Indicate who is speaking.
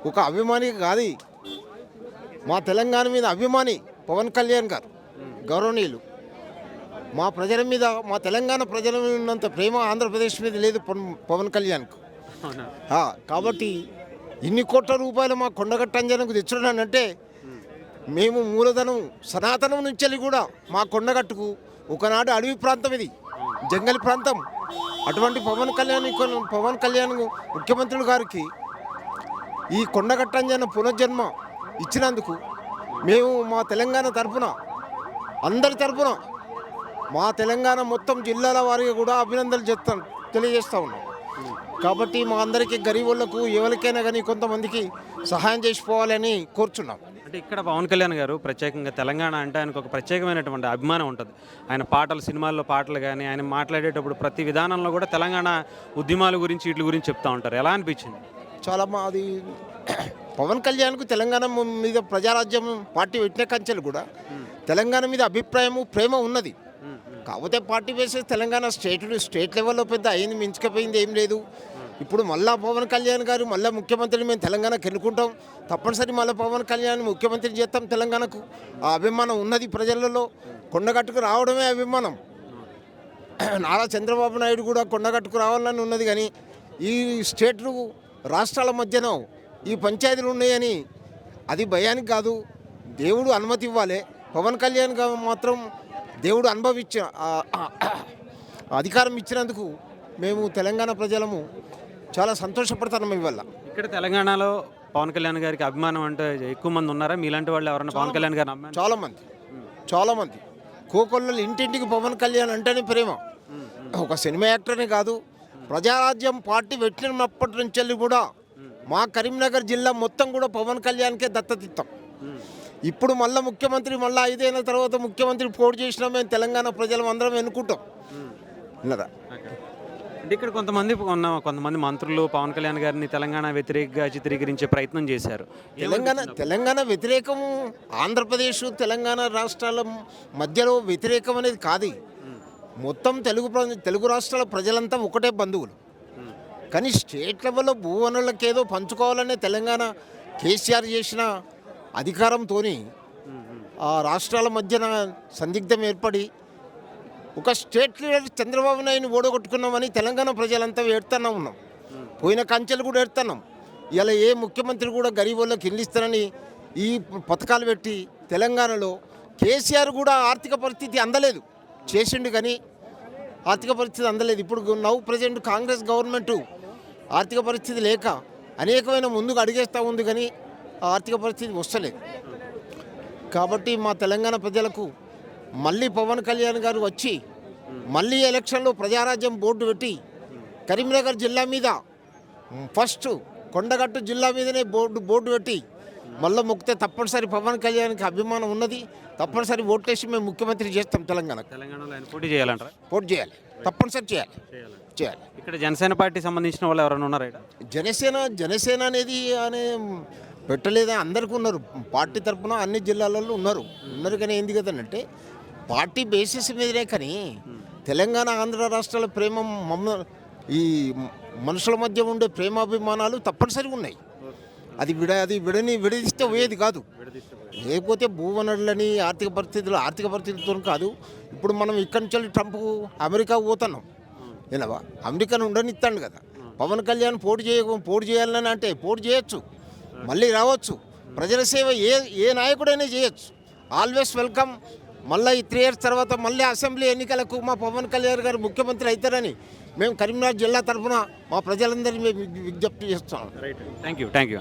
Speaker 1: ఒక అభిమాని కాదు, మా తెలంగాణ మీద అభిమాని పవన్ కళ్యాణ్ గారు గౌరవనీయులు. మా ప్రజల మీద, మా తెలంగాణ ప్రజల మీద ఉన్నంత ప్రేమ ఆంధ్రప్రదేశ్ మీద లేదు పవన్ కళ్యాణ్కు. కాబట్టి ఇన్ని కోట్ల రూపాయలు మా కొండగట్ట అంజనకు తెచ్చున్నానంటే మేము మూలధనం సనాతనం నుంచి కూడా మా కొండగట్టుకు ఒకనాడు అడవి ప్రాంతం, ఇది జంగల్ ప్రాంతం. అటువంటి పవన్ కళ్యాణ్ ముఖ్యమంత్రులు గారికి ఈ కొండగట్ట అంజన పునర్జన్మ ఇచ్చినందుకు మేము మా తెలంగాణ తరఫున, అందరి తరఫున, మా తెలంగాణ మొత్తం జిల్లాల వారికి కూడా అభినందనలు తెలియజేస్తూ ఉన్నాం. కాబట్టి మా అందరికీ గరీబులకు ఎవరికైనా కానీ కొంతమందికి సహాయం చేసిపోవాలని కోరుచున్నాం.
Speaker 2: అంటే ఇక్కడ పవన్ కళ్యాణ్ గారు ప్రత్యేకంగా తెలంగాణ అంటే ఆయనకు ఒక ప్రత్యేకమైనటువంటి అభిమానం ఉంటుంది. ఆయన పాటలు, సినిమాల్లో పాటలు కానీ, ఆయన మాట్లాడేటప్పుడు ప్రతి విధానంలో కూడా తెలంగాణ ఉద్యమాల గురించి, వీటి గురించి చెప్తూ ఉంటారు. ఎలా అనిపించింది?
Speaker 1: చాలా అది పవన్ కళ్యాణ్కు తెలంగాణ మీద ప్రజారాజ్యం పార్టీ పెట్టిన కంచెలు కూడా తెలంగాణ మీద అభిప్రాయము, ప్రేమ ఉన్నది. కాకపోతే పార్టీ బేసెస్ తెలంగాణ స్టేట్ లెవెల్లో పెద్ద అయింది, మించుకపోయింది ఏం లేదు. ఇప్పుడు మళ్ళా పవన్ కళ్యాణ్ గారు మళ్ళీ ముఖ్యమంత్రిని మేము తెలంగాణకు ఎన్నుకుంటాం, తప్పనిసరి మళ్ళీ పవన్ కళ్యాణ్ ముఖ్యమంత్రి చేస్తాం. తెలంగాణకు ఆ అభిమానం ఉన్నది ప్రజలలో. కొండగట్టుకు రావడమే అభిమానం. నారా చంద్రబాబు నాయుడు కూడా కొండగట్టుకు రావాలని ఉన్నది, కానీ ఈ స్టేట్లు రాష్ట్రాల మధ్యన ఈ పంచాయతీలు ఉన్నాయని అది భయానికి కాదు, దేవుడు అనుమతి ఇవ్వాలి. పవన్ కళ్యాణ్ గారు మాత్రం దేవుడు అధికారం ఇచ్చినందుకు మేము తెలంగాణ ప్రజలము చాలా సంతోషపడతాం. ఇవల్ల
Speaker 2: ఇక్కడ తెలంగాణలో పవన్ కళ్యాణ్ గారికి అభిమానం అంటే ఎక్కువ మంది ఉన్నారా? మీలాంటి వాళ్ళు ఎవరైనా పవన్ కళ్యాణ్ గారు నమ్మారు?
Speaker 1: చాలామంది కోకొల్లలు ఇంటింటికి పవన్ కళ్యాణ్ అంటేనే ప్రేమ. ఒక సినిమా యాక్టర్ని కాదు, ప్రజారాజ్యం పార్టీ పెట్టినప్పటి నుంచి కూడా మా కరీంనగర్ జిల్లా మొత్తం కూడా పవన్ కళ్యాణ్కే దత్తతిస్తాం. ఇప్పుడు మళ్ళీ ముఖ్యమంత్రి, మళ్ళీ 5 ఏళ్ళ తర్వాత ముఖ్యమంత్రి పోటీ చేసినా మేము తెలంగాణ ప్రజలు అందరం ఎన్నుకుంటాం. విన్నదా?
Speaker 2: అంటే ఇక్కడ కొంతమంది మంత్రులు పవన్ కళ్యాణ్ గారిని తెలంగాణ వ్యతిరేకంగా చిత్రీకరించే ప్రయత్నం చేశారు.
Speaker 1: తెలంగాణ వ్యతిరేకము, ఆంధ్రప్రదేశ్ తెలంగాణ రాష్ట్రాల మధ్యలో వ్యతిరేకం అనేది కాదు. మొత్తం తెలుగు రాష్ట్రాల ప్రజలంతా ఒకటే బంధువులు. కానీ స్టేట్ లెవెల్లో భూవనులకు ఏదో పంచుకోవాలనే తెలంగాణ కేసీఆర్ చేసిన అధికారంతో ఆ రాష్ట్రాల మధ్యన సందిగ్ధం ఏర్పడి ఒక స్టేట్ లీడర్ చంద్రబాబు నాయుడిని ఓడగొట్టుకున్నామని తెలంగాణ ప్రజలంతా ఏడుతూనే ఉన్నాం. పోయిన కంచెలు కూడా ఏడుతున్నాం. ఇలా ఏ ముఖ్యమంత్రి కూడా గరీబులకు ఇల్లు ఇస్తారని ఈ పథకాలు పెట్టి తెలంగాణలో కేసీఆర్ కూడా ఆర్థిక పరిస్థితి అందలేదు, చేసిండు కానీ ఆర్థిక పరిస్థితి అందలేదు. ఇప్పుడు ప్రజెంట్ కాంగ్రెస్ గవర్నమెంటు ఆర్థిక పరిస్థితి లేక అనేకమైన ముందుకు అడిగేస్తూ ఉంది, కానీ ఆర్థిక పరిస్థితి వస్తలేదు. కాబట్టి మా తెలంగాణ ప్రజలకు మళ్ళీ పవన్ కళ్యాణ్ గారు వచ్చి మళ్ళీ ఎలక్షన్లో ప్రజారాజ్యం బోర్డు పెట్టి కరీంనగర్ జిల్లా మీద ఫస్ట్ కొండగట్టు జిల్లా మీదనే బోర్డు పెట్టి మళ్ళీ మొక్కితే తప్పనిసరి పవన్ కళ్యాణ్కి అభిమానం ఉన్నది. తప్పనిసరి ఓట్లేసి మేము ముఖ్యమంత్రి చేస్తాం.
Speaker 2: తెలంగాణలో పోటీ చేయాలంటారా?
Speaker 1: పోటీ చేయాలి, తప్పనిసరి చేయాలి.
Speaker 2: ఇక్కడ జనసేన పార్టీ సంబంధించిన వాళ్ళు ఎవరైనా ఉన్నారా?
Speaker 1: జనసేన అనేది పెట్టలేదా? అందరికీ ఉన్నారు, పార్టీ తరఫున అన్ని జిల్లాలలో ఉన్నారు. కానీ ఏంది కదంటే పార్టీ బేసిస్ మీదనే. కానీ తెలంగాణ ఆంధ్ర రాష్ట్రాల ప్రేమ, ఈ మనుషుల మధ్య ఉండే ప్రేమాభిమానాలు తప్పనిసరిగా ఉన్నాయి. అది విడదీస్తే పోయేది కాదు. లేకపోతే భూవనరులని ఆర్థిక పరిస్థితులతో కాదు. ఇప్పుడు మనం ఇక్కడి నుంచి ట్రంప్ అమెరికా పోతున్నాం, వినవా? అమెరికాను ఉండనిస్తాడు కదా. పవన్ కళ్యాణ్ పోటీ చేయాలని అంటే పోటీ చేయొచ్చు, మళ్ళీ రావచ్చు. ప్రజల సేవ ఏ నాయకుడైనా చేయొచ్చు. Always welcome. మళ్ళీ ఈ 3 years తర్వాత మళ్ళీ అసెంబ్లీ ఎన్నికలకు మా పవన్ కళ్యాణ్ గారు ముఖ్యమంత్రి అవుతారని మేము కరీంనగర్ జిల్లా తరఫున మా ప్రజలందరినీ మేము విజ్ఞప్తి చేస్తున్నాం.
Speaker 2: Thank you.